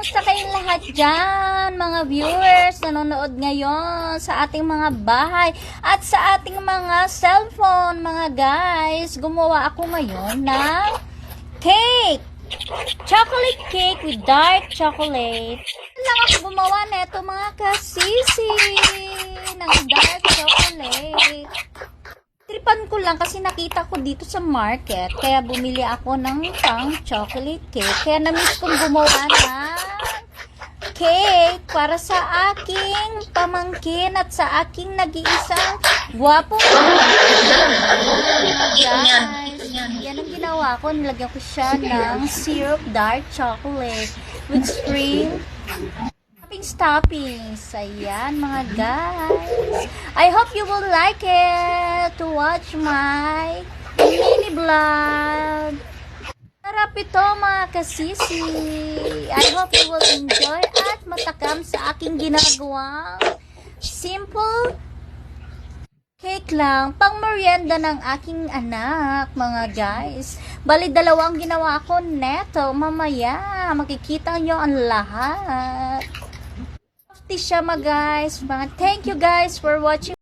Kamusta kayong lahat dyan, mga viewers, nanonood ngayon sa ating mga bahay at sa ating mga cellphone, mga guys. Gumawa ako ngayon ng cake. Chocolate cake with dark chocolate. Lang ako gumawa neto, mga kasisi, ng dark chocolate. Tripan ko lang kasi nakita ko dito sa market, kaya bumili ako ng pang chocolate cake. Kaya na-miss kong gumawa ng cake para sa aking pamangkin at sa aking nag-iisang gwapong guys. Yan ang ginawa ko. Nilagyan ko siya ng syrup dark chocolate with spring toppings. Ayan, mga guys. I hope you will like it to watch my mini vlog. Sarap ito, mga kasisi. I hope you will enjoy at matakam sa aking ginagawang simple cake lang, pang merienda ng aking anak, mga guys. Bali, dalawang ginawa ko neto. Mamaya, makikita nyo ang lahat. Siya, mga guys. Thank you guys for watching